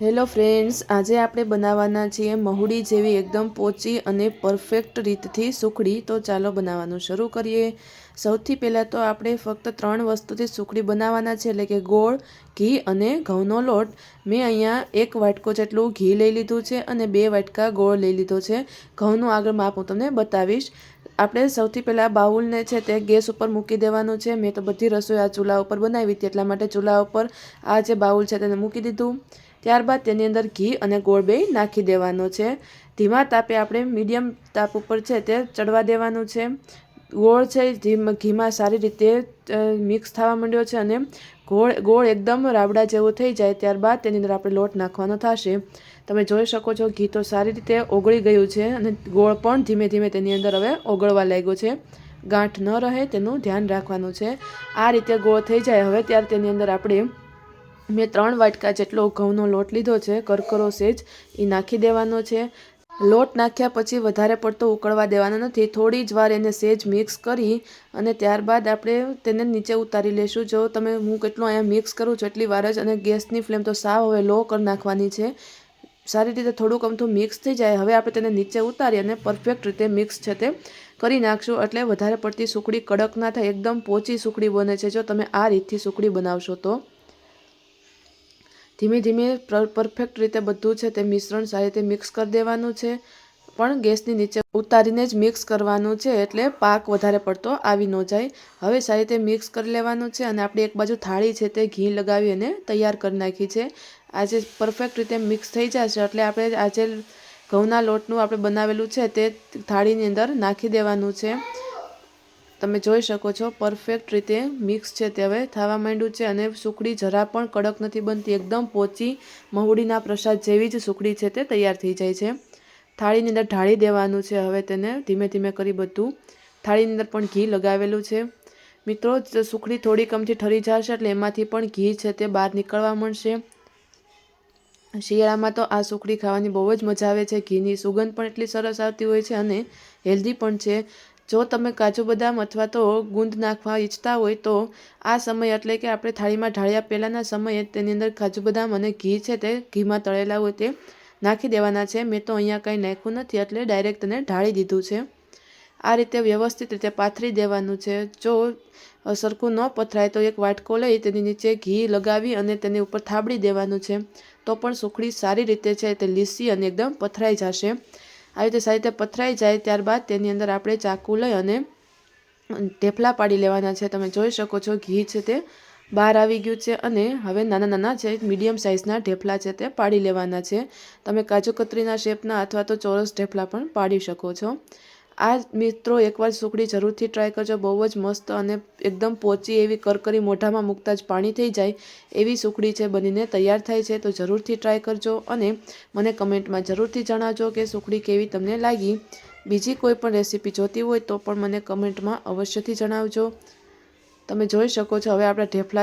Hello friends, આજે આપણે બનાવવાના છીએ મહુડી જેવી એકદમ પોચી અને પરફેક્ટ રીતથી સુખડી। તો ચાલો બનાવવાનું શરૂ કરીએ। સૌથી પહેલાં તો આપણે ફક્ત 3 વસ્તુથી સુખડી બનાવવાના છે, એટલે કે ગોળ, ઘી અને ઘઉંનો લોટ। મેં અહીંયા 1 વાટકો જેટલું ઘી લઈ લીધું છે અને 2 વાટકા ગોળ લઈ લીધો છે। ઘઉંનું આગળ માપ હું તમને બતાવીશ। આપણે સૌથી પહેલાં બાઉલને છે તે ગેસ ઉપર મૂકી દેવાનું છે। મેં તો બધી રસોઈ આ ચૂલા ઉપર બનાવી હતી, એટલા માટે ચૂલા ઉપર આ જે બાઉલ છે તેને મૂકી દીધું। ત્યારબાદ તેની અંદર ઘી અને ગોળ બે નાખી દેવાનો છે। ધીમા તાપે આપણે મીડિયમ તાપ ઉપર છે તે ચડવા દેવાનું છે। ગોળ છે ઘીમાં સારી રીતે મિક્સ થવા માંડ્યો છે અને ગોળ એકદમ રાબડા જેવું થઈ જાય ત્યારબાદ તેની અંદર આપણે લોટ નાખવાનો થશે। તમે જોઈ શકો છો ઘી તો સારી રીતે ઓગળી ગયું છે અને ગોળ પણ ધીમે ધીમે તેની અંદર હવે ઓગળવા લાગ્યો છે। ગાંઠ ન રહે તેનું ધ્યાન રાખવાનું છે। આ રીતે ગોળ થઈ જાય હવે ત્યારે તેની અંદર આપણે મેં 3 વાટકા જેટલો ઘઉંનો લોટ લીધો છે, કરકરો સેજ એ નાખી દેવાનો છે। લોટ નાખ્યા પછી વધારે પડતો ઉકળવા દેવાનો નથી, થોડી જ વાર એને સેજ મિક્સ કરી અને ત્યારબાદ આપણે તેને નીચે ઉતારી લેશું। જો તમે હું કેટલું અહીંયા મિક્સ કરું છું એટલી વાર જ, અને ગેસની ફ્લેમ તો સાવ હવે લો કરી નાખવાની છે। સારી રીતે થોડુંક અમથું મિક્સ થઈ જાય હવે આપણે તેને નીચે ઉતારી અને પરફેક્ટ રીતે મિક્સ છે તે કરી નાખશું, એટલે વધારે પડતી સુખડી કડક ના થાય, એકદમ પોચી સુખડી બને છે જો તમે આ રીતથી સુખડી બનાવશો તો। ધીમે ધીમે પરફેક્ટ રીતે બધું છે તે મિશ્રણ સારી રીતે મિક્સ કરી દેવાનું છે, પણ ગેસની નીચે ઉતારીને જ મિક્સ કરવાનું છે એટલે પાક વધારે પડતો આવી ન જાય। હવે સારી રીતે મિક્સ કરી લેવાનું છે અને આપણે એક બાજુ થાળી છે તે ઘી લગાવી અને તૈયાર કરી નાખી છે। આજે પરફેક્ટ રીતે મિક્સ થઈ જશે એટલે આપણે આજે ઘઉંના લોટનું આપણે બનાવેલું છે તે થાળીની અંદર નાખી દેવાનું છે। તમે જોઈ શકો છો પરફેક્ટ રીતે મિક્સ છે તે હવે થવા માંડ્યું છે અને સુખડી જરા પણ કડક નથી બનતી, એકદમ પોચી મહુડીના પ્રસાદ જેવી જ સુખડી છે તે તૈયાર થઈ જાય છે। થાળીની અંદર ઢાળી દેવાનું છે હવે તેને ધીમે ધીમે કરી બધું। થાળીની અંદર પણ ઘી લગાવેલું છે। મિત્રો, સુખડી થોડી કમથી ઠરી જશે એટલે એમાંથી પણ ઘી છે તે બહાર નીકળવા મળશે। શિયાળામાં તો આ સુખડી ખાવાની બહુ જ મજા આવે છે, ઘીની સુગંધ પણ એટલી સરસ આવતી હોય છે અને હેલ્ધી પણ છે। જો તમે કાજુ બદામ અથવા તો ગુંદ નાખવા ઈચ્છતા હોય તો આ સમય એટલે કે આપણે થાળીમાં ઢાળ્યા પહેલાંના સમયે તેની અંદર કાજુ બદામ અને ઘી છે તે ઘીમાં તળેલા હોય તે નાખી દેવાના છે। મેં તો અહીંયા કંઈ નાખ્યું નથી એટલે ડાયરેક્ટ તેને ઢાળી દીધું છે। આ રીતે વ્યવસ્થિત રીતે પાથરી દેવાનું છે। જો સરખું ન પથરાય તો એક વાટકો લઈ તેની નીચે ઘી લગાવી અને તેની ઉપર થાબડી દેવાનું છે, તો પણ સુખડી સારી રીતે છે તે લીસી અને એકદમ પથરાઈ જશે। આવી રીતે સારી રીતે પથરાઈ જાય ત્યારબાદ તેની અંદર આપણે ચાકુ લઈ અને ઢેફલા પાડી લેવાના છે। તમે જોઈ શકો છો ઘી છે તે બહાર આવી ગયું છે અને હવે નાના નાના છે મીડિયમ સાઇઝના ઢેફલા છે તે પાડી લેવાના છે। તમે કાજુ કતરીના શેપના અથવા તો ચોરસ ઢેફલા પણ પાડી શકો છો। આ મિત્રો એકવાર સુખડી જરૂરથી ટ્રાય કરજો, બહુ જ મસ્ત અને એકદમ પોચી એવી કરકરી મોઢામાં મૂકતા જ પાણી થઈ જાય એવી સુખડી છે બનીને તૈયાર થાય છે। તો જરૂરથી ટ્રાય કરજો અને મને કમેન્ટમાં જરૂરથી જણાવજો કે સુખડી કેવી તમને લાગી। બીજી કોઈ પણ રેસીપી જોતી હોય તો પણ મને કમેન્ટમાં અવશ્યથી જણાવજો। તમે જોઈ શકો છો હવે આપણા ઢેફલા